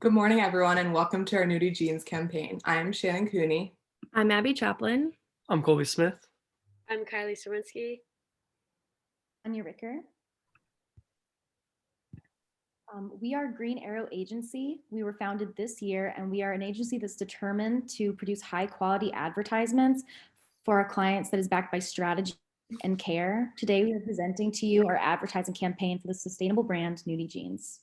Good morning, everyone, and welcome to our Nudie Jeans campaign. I'm Shannon Cooney. I'm Abbey Chaplain. I'm Colby Smith. I'm Kylee Czerwinski. Sonya Ricker. We are Green Arrow Agency. We were founded this year, and we are an agency that's determined to produce high quality advertisements for our clients that is backed by strategy and care. Today, we are presenting to you our advertising campaign for the sustainable brand Nudie Jeans.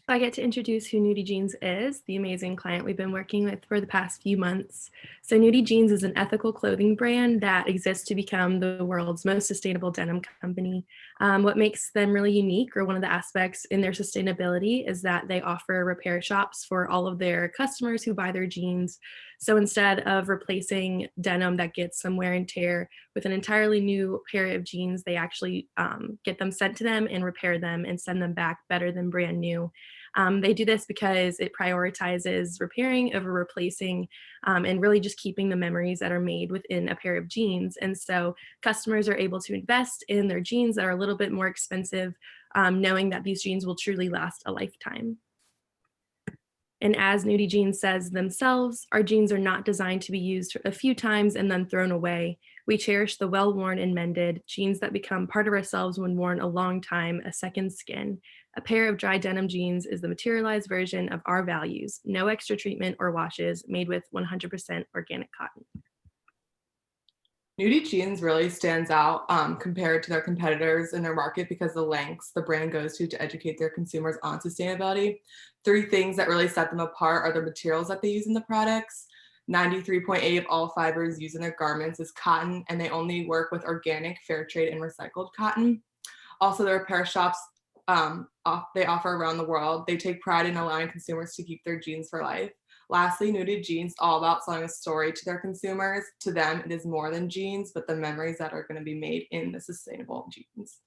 I get to introduce who Nudie Jeans is, the amazing client we've been working with for the past few months. So Nudie Jeans is an ethical clothing brand that exists to become the world's most sustainable denim company. What makes them really unique, or one of the aspects in their sustainability, is that they offer repair shops for all of their customers who buy their jeans. So instead of replacing denim that gets some wear and tear with an entirely new pair of jeans, they actually get them sent to them and repair them and send them back better than brand new. They do this because it prioritizes repairing over replacing, and really just keeping the memories that are made within a pair of jeans. And so customers are able to invest in their jeans that are a little bit more expensive, knowing that these jeans will truly last a lifetime. And as Nudie Jeans says themselves, our jeans are not designed to be used a few times and then thrown away. We cherish the well-worn and mended jeans that become part of ourselves when worn a long time, a second skin. A pair of dry denim jeans is the materialized version of our values. No extra treatment or washes, made with 100% organic cotton. Nudie Jeans really stands out compared to their competitors in their market because the lengths the brand goes to educate their consumers on sustainability. Three things that really set them apart are the materials that they use in the products. 93.8% of all fibers used in their garments is cotton, and they only work with organic, fair trade, and recycled cotton. Also, their repair shops they offer around the world. They take pride in allowing consumers to keep their jeans for life. Lastly, Nudie Jeans all about selling a story to their consumers. To them, it is more than jeans, but the memories that are going to be made in the sustainable jeans.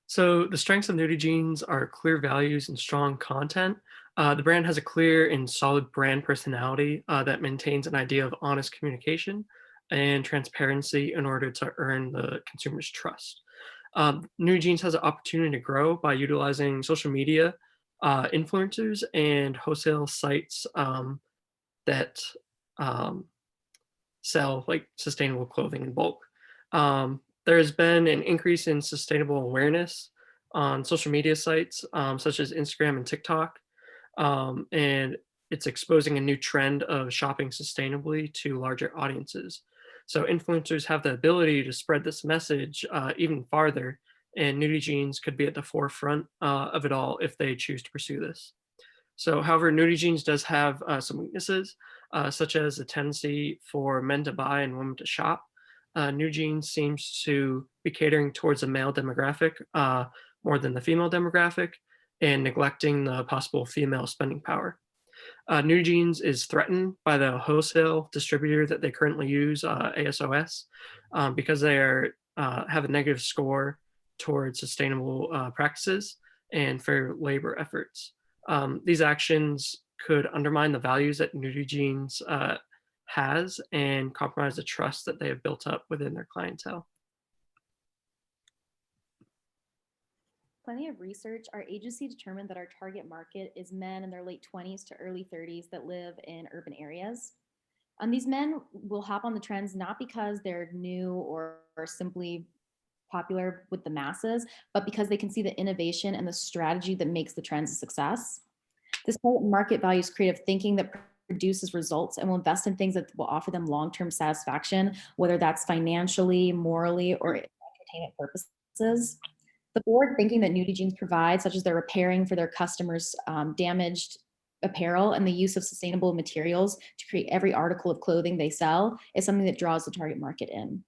So the strengths of Nudie Jeans are clear values and strong content. The brand has a clear and solid brand personality that maintains an idea of honest communication and transparency in order to earn the consumer's trust. Nudie Jeans has an opportunity to grow by utilizing social media, influencers, and wholesale sites that sell like sustainable clothing in bulk. There has been an increase in sustainable awareness on social media sites such as Instagram and TikTok, and it's exposing a new trend of shopping sustainably to larger audiences. So influencers have the ability to spread this message even farther, and Nudie Jeans could be at the forefront of it all if they choose to pursue this. So, however, Nudie Jeans does have some weaknesses, such as a tendency for men to buy and women to shop. Nudie Jeans seems to be catering towards a male demographic more than the female demographic, and neglecting the possible female spending power. Nudie Jeans is threatened by the wholesale distributor that they currently use, ASOS, because they have a negative score towards sustainable practices and fair labor efforts. These actions could undermine the values that Nudie Jeans has and compromise the trust that they have built up within their clientele. Plenty of research, our agency determined that our target market is men in their late 20s to early 30s that live in urban areas. These men will hop on the trends not because they're new or simply popular with the masses, but because they can see the innovation and the strategy that makes the trends a success. This market values creative thinking that produces results and will invest in things that will offer them long-term satisfaction, whether that's financially, morally, or entertainment purposes. The forward thinking that Nudie Jeans provides, such as their repairing for their customers' damaged apparel and the use of sustainable materials to create every article of clothing they sell, is something that draws the target market in.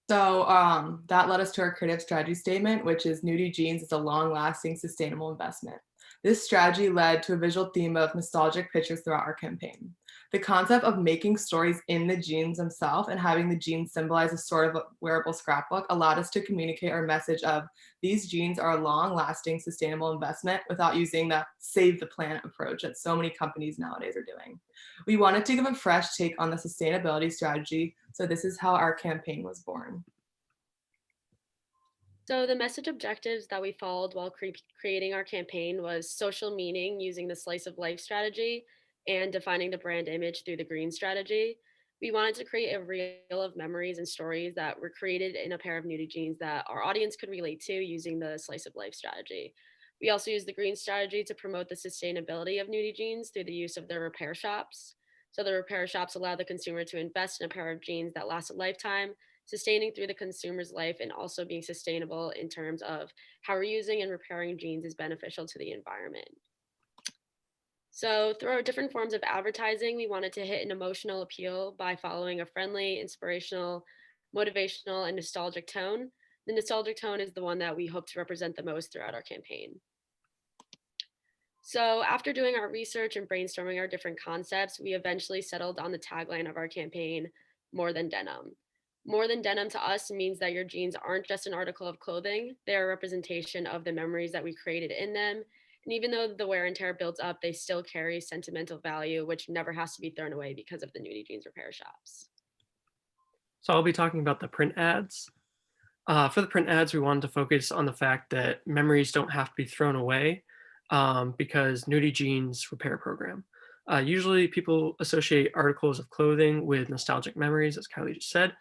So that led us to our creative strategy statement, which is Nudie Jeans is a long-lasting, sustainable investment. This strategy led to a visual theme of nostalgic pictures throughout our campaign. The concept of making stories in the jeans themselves and having the jeans symbolize a sort of a wearable scrapbook allowed us to communicate our message of these jeans are a long-lasting, sustainable investment without using the save the planet approach that so many companies nowadays are doing. We wanted to give a fresh take on the sustainability strategy, so this is how our campaign was born. So the message objectives that we followed while creating our campaign was social meaning using the slice of life strategy and defining the brand image through the green strategy. We wanted to create a reel of memories and stories that were created in a pair of nudie jeans that our audience could relate to using the slice of life strategy. We also used the green strategy to promote the sustainability of nudie jeans through the use of their repair shops. So the repair shops allow the consumer to invest in a pair of jeans that last a lifetime, sustaining through the consumer's life and also being sustainable in terms of how reusing and repairing jeans is beneficial to the environment. So, through our different forms of advertising, we wanted to hit an emotional appeal by following a friendly, inspirational, motivational, and nostalgic tone. The nostalgic tone is the one that we hope to represent the most throughout our campaign. So, after doing our research and brainstorming our different concepts, we eventually settled on the tagline of our campaign, More Than Denim. More than denim to us means that your jeans aren't just an article of clothing, they're a representation of the memories that we created in them. And even though the wear and tear builds up, they still carry sentimental value, which never has to be thrown away because of the nudie jeans repair shops. So I'll be talking about the print ads. For the print ads, we wanted to focus on the fact that memories don't have to be thrown away because Nudie Jeans Repair Program. Usually people associate articles of clothing with nostalgic memories, as Kylie just said.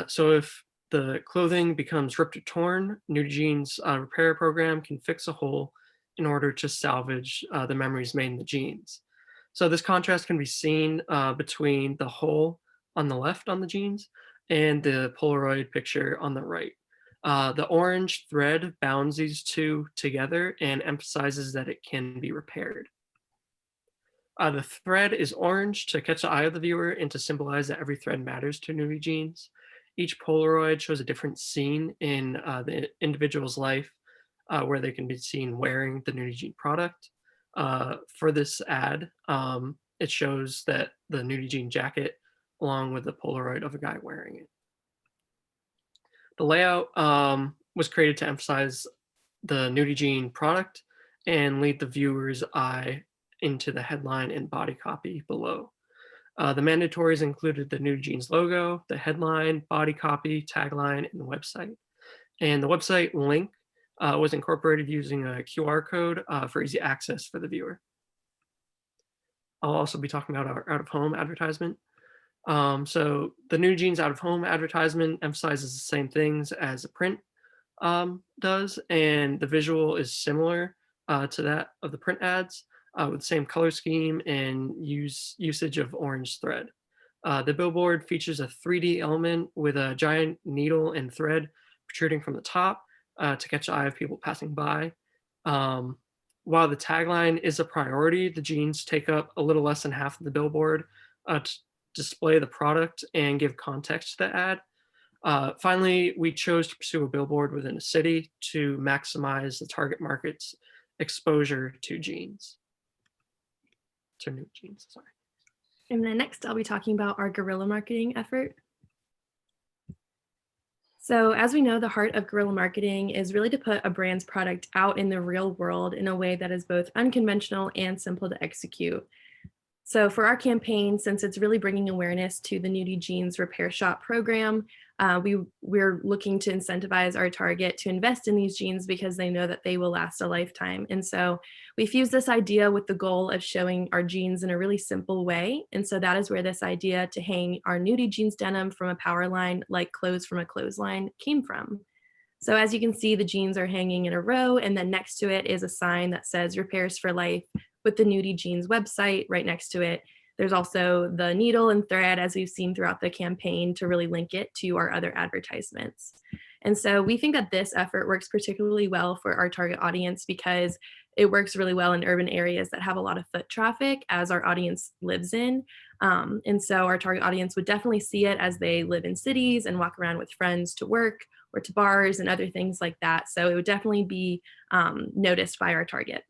So if the clothing becomes ripped or torn, Nudie Jeans Repair Program can fix a hole in order to salvage the memories made in the jeans. So this contrast can be seen between the hole on the left on the jeans and the Polaroid picture on the right. The orange thread bounds these two together and emphasizes that it can be repaired. The thread is orange to catch the eye of the viewer and to symbolize that every thread matters to Nudie Jeans. Each Polaroid shows a different scene in the individual's life where they can be seen wearing the Nudie Jean product. For this ad, it shows that the Nudie Jean jacket along with the Polaroid of a guy wearing it. The layout was created to emphasize the Nudie Jean product and lead the viewer's eye into the headline and body copy below. The mandatories included the Nudie Jeans logo, the headline, body copy, tagline, and the website. And the website link was incorporated using a QR code for easy access for the viewer. I'll also be talking about our out-of-home advertisement. So the Nudie Jeans out-of-home advertisement emphasizes the same things as the print does, and the visual is similar to that of the print ads with the same color scheme and usage of orange thread. The billboard features a 3D element with a giant needle and thread protruding from the top to catch the eye of people passing by. While the tagline is a priority, the jeans take up a little less than half of the billboard to display the product and give context to the ad. Finally, we chose to pursue a billboard within a city to maximize the target market's exposure to jeans. To new jeans, sorry. And then next, I'll be talking about our guerrilla marketing effort. So as we know, the heart of guerrilla marketing is really to put a brand's product out in the real world in a way that is both unconventional and simple to execute. So for our campaign, since it's really bringing awareness to the Nudie Jeans Repair Shop program, we're looking to incentivize our target to invest in these jeans because they know that they will last a lifetime. And so we fused this idea with the goal of showing our jeans in a really simple way. And so that is where this idea to hang our Nudie Jeans denim from a power line like clothes from a clothesline came from. So as you can see, the jeans are hanging in a row, and then next to it is a sign that says Repairs for Life with the Nudie Jeans website right next to it. There's also the needle and thread, as we've seen throughout the campaign, to really link it to our other advertisements. And so we think that this effort works particularly well for our target audience because it works really well in urban areas that have a lot of foot traffic as our audience lives in. And so our target audience would definitely see it as they live in cities and walk around with friends to work or to bars and other things like that. So it would definitely be noticed by our target.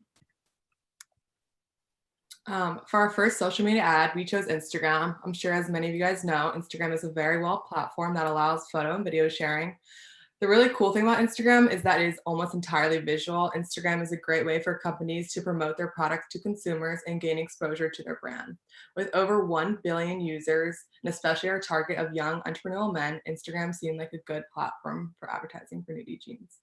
For our first social media ad, we chose Instagram. I'm sure as many of you guys know, Instagram is a very well platform that allows photo and video sharing. The really cool thing about Instagram is that it is almost entirely visual. Instagram is a great way for companies to promote their products to consumers and gain exposure to their brand. With over 1 billion users, and especially our target of young entrepreneurial men, Instagram seemed like a good platform for advertising for Nudie Jeans.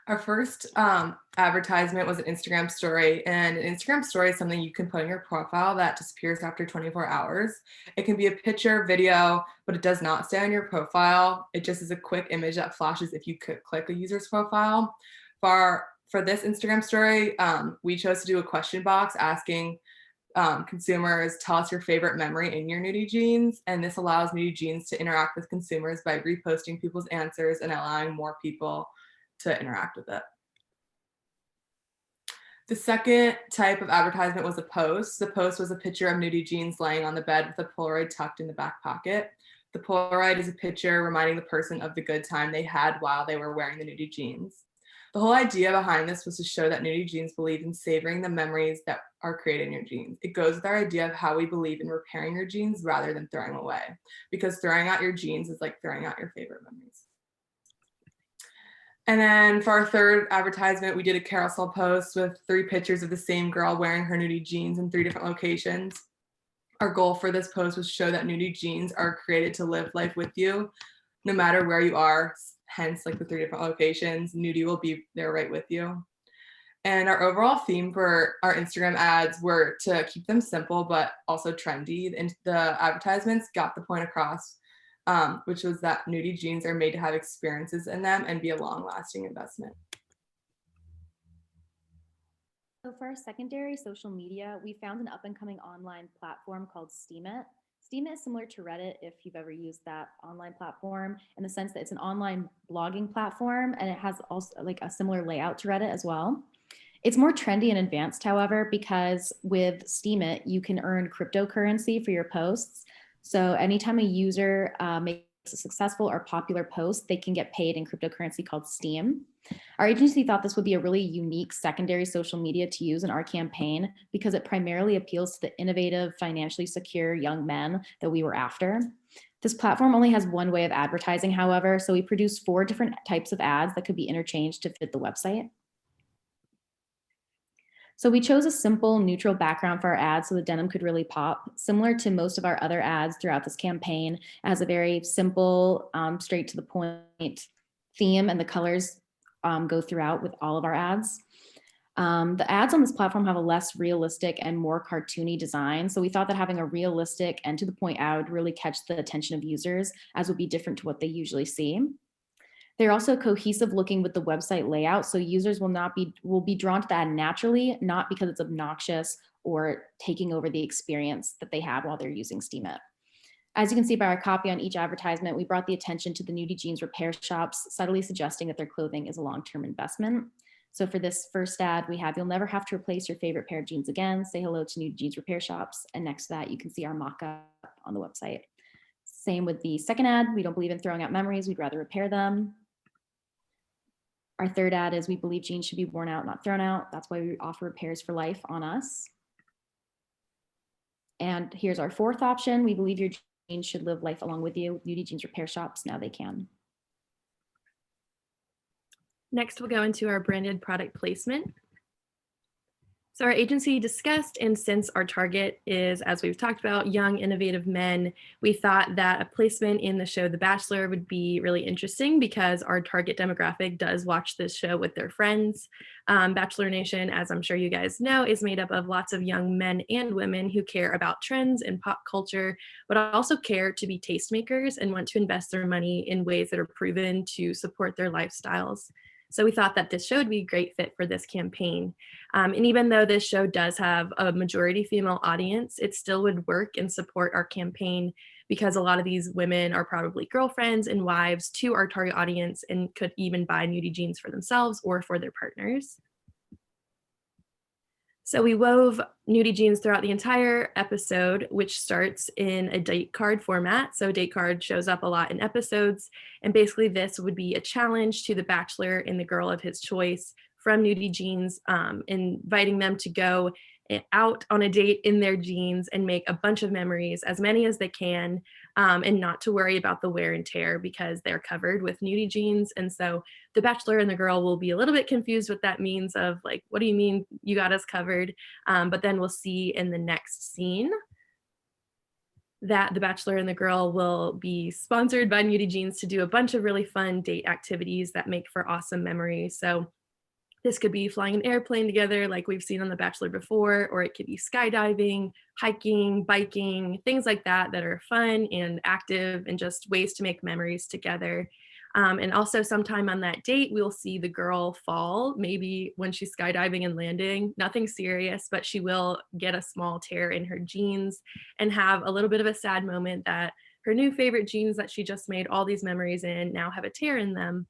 Our first advertisement was an Instagram story, and an Instagram story is something you can put in your profile that disappears after 24 hours. It can be a picture, video, but it does not stay on your profile. It just is a quick image that flashes if you could click a user's profile. For this Instagram story, we chose to do a question box asking consumers, tell us your favorite memory in your Nudie jeans. And this allows Nudie jeans to interact with consumers by reposting people's answers and allowing more people to interact with it. The second type of advertisement was a post. The post was a picture of Nudie jeans laying on the bed with a Polaroid tucked in the back pocket. The Polaroid is a picture reminding the person of the good time they had while they were wearing the Nudie jeans. The whole idea behind this was to show that Nudie jeans believe in savoring the memories that are created in your jeans. It goes with our idea of how we believe in repairing your jeans rather than throwing them away, because throwing out your jeans is like throwing out your favorite memories. And then for our third advertisement, we did a carousel post with 3 pictures of the same girl wearing her Nudie jeans in 3 different locations. Our goal for this post was to show that Nudie jeans are created to live life with you, no matter where you are, hence like the 3 different locations, Nudie will be there right with you. And our overall theme for our Instagram ads were to keep them simple, but also trendy. And the advertisements got the point across, which was that Nudie jeans are made to have experiences in them and be a long-lasting investment. So for our secondary social media, we found an up-and-coming online platform called Steemit. Steemit is similar to Reddit if you've ever used that online platform, in the sense that it's an online blogging platform, and it has also like a similar layout to Reddit as well. It's more trendy and advanced, however, because with Steemit, you can earn cryptocurrency for your posts. So anytime a user makes a successful or popular post, they can get paid in cryptocurrency called Steem. Our agency thought this would be a really unique secondary social media to use in our campaign because it primarily appeals to the innovative, financially secure young men that we were after. This platform only has one way of advertising, however, so we produced 4 different types of ads that could be interchanged to fit the website. So we chose a simple neutral background for our ads so the denim could really pop. Similar to most of our other ads throughout this campaign, it has a very simple, straight to the point theme, and the colors go throughout with all of our ads. The ads on this platform have a less realistic and more cartoony design. So we thought that having a realistic and to the point ad would really catch the attention of users, as would be different to what they usually see. They're also cohesive looking with the website layout, so users will be drawn to the ad naturally, not because it's obnoxious or taking over the experience that they have while they're using Steemit. As you can see by our copy on each advertisement, we brought the attention to the Nudie jeans repair shops, subtly suggesting that their clothing is a long-term investment. So for this first ad, we have, you'll never have to replace your favorite pair of jeans again. Say hello to Nudie jeans repair shops. And next to that, you can see our mock-up on the website. Same with the second ad. We don't believe in throwing out memories. We'd rather repair them. Our third ad is, we believe jeans should be worn out, not thrown out. That's why we offer repairs for life on us. And here's our fourth option. We believe your jeans should live life along with you. Nudie jeans repair shops, now they can. Next, we'll go into our branded product placement. So our agency discussed, and since our target is, as we've talked about, young, innovative men, we thought that a placement in the show The Bachelor would be really interesting because our target demographic does watch this show with their friends. Bachelor Nation, as I'm sure you guys know, is made up of lots of young men and women who care about trends and pop culture, but also care to be tastemakers and want to invest their money in ways that are proven to support their lifestyles. So we thought that this show would be a great fit for this campaign. And even though this show does have a majority female audience, it still would work and support our campaign because a lot of these women are probably girlfriends and wives to our target audience and could even buy Nudie jeans for themselves or for their partners. So we wove Nudie jeans throughout the entire episode, which starts in a date card format. So a date card shows up a lot in episodes. And basically this would be a challenge to the bachelor and the girl of his choice from Nudie jeans, inviting them to go out on a date in their jeans and make a bunch of memories, as many as they can, and not to worry about the wear and tear because they're covered with Nudie jeans. And so the bachelor and the girl will be a little bit confused what that means of like, what do you mean you got us covered? But then we'll see in the next scene that the bachelor and the girl will be sponsored by Nudie jeans to do a bunch of really fun date activities that make for awesome memories. So This could be flying an airplane together like we've seen on The Bachelor before, or it could be skydiving, hiking, biking, things like that that are fun and active and just ways to make memories together. And also sometime on that date, we'll see the girl fall, maybe when she's skydiving and landing, nothing serious, but she will get a small tear in her jeans and have a little bit of a sad moment that her new favorite jeans that she just made all these memories in now have a tear in them.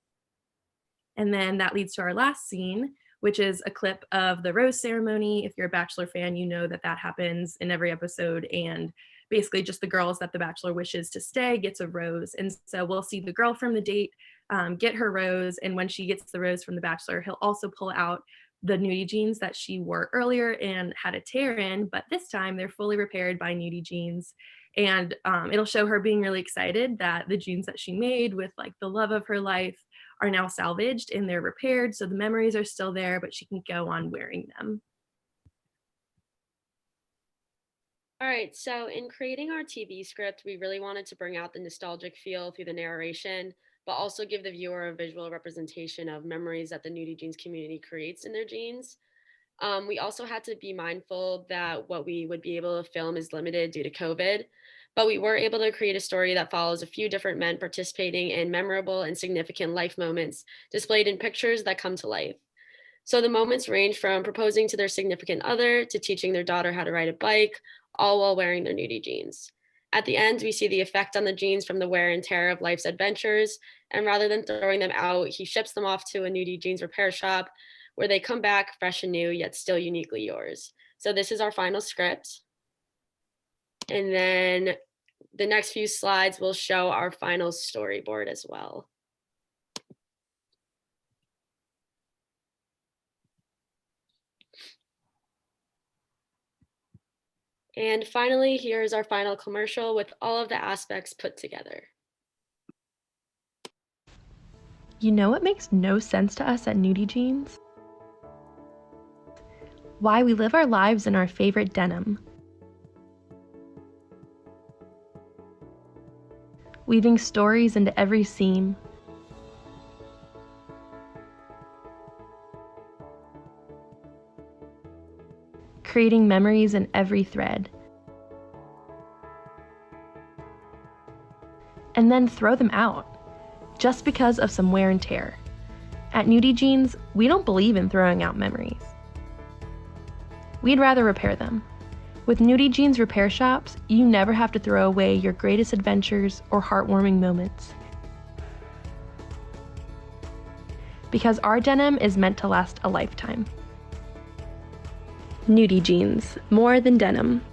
And then that leads to our last scene, which is a clip of the rose ceremony. If you're a Bachelor fan, you know that that happens in every episode. And basically, just the girls that the Bachelor wishes to stay gets a rose. And so we'll see the girl from the date get her rose. And when she gets the rose from the Bachelor, he'll also pull out the Nudie jeans that she wore earlier and had a tear in, but this time they're fully repaired by Nudie jeans. And it'll show her being really excited that the jeans that she made with like the love of her life are now salvaged and they're repaired. So the memories are still there, but she can go on wearing them. All right, so in creating our TV script, we really wanted to bring out the nostalgic feel through the narration, but also give the viewer a visual representation of memories that the Nudie Jeans community creates in their jeans. We also had to be mindful that what we would be able to film is limited due to COVID, but we were able to create a story that follows a few different men participating in memorable and significant life moments displayed in pictures that come to life. So the moments range from proposing to their significant other to teaching their daughter how to ride a bike, all while wearing their Nudie jeans. At the end, we see the effect on the jeans from the wear and tear of life's adventures, and rather than throwing them out, he ships them off to a Nudie jeans repair shop where they come back fresh and new, yet still uniquely yours. So this is our final script. And then the next few slides will show our final storyboard as well. And finally, here's our final commercial with all of the aspects put together. You know what makes no sense to us at Nudie Jeans? Why we live our lives in our favorite denim. Weaving stories into every seam. Creating memories in every thread. And then throw them out, just because of some wear and tear. At Nudie Jeans, we don't believe in throwing out memories. We'd rather repair them. With Nudie Jeans repair shops, you never have to throw away your greatest adventures or heartwarming moments. Because our denim is meant to last a lifetime. Nudie Jeans, more than denim.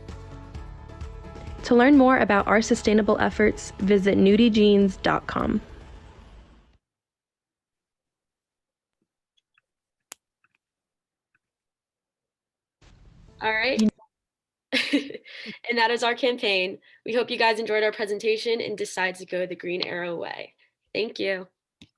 To learn more about our sustainable efforts, visit nudiejeans.com. All right. And that is our campaign. We hope you guys enjoyed our presentation and decide to go the green arrow way. Thank you.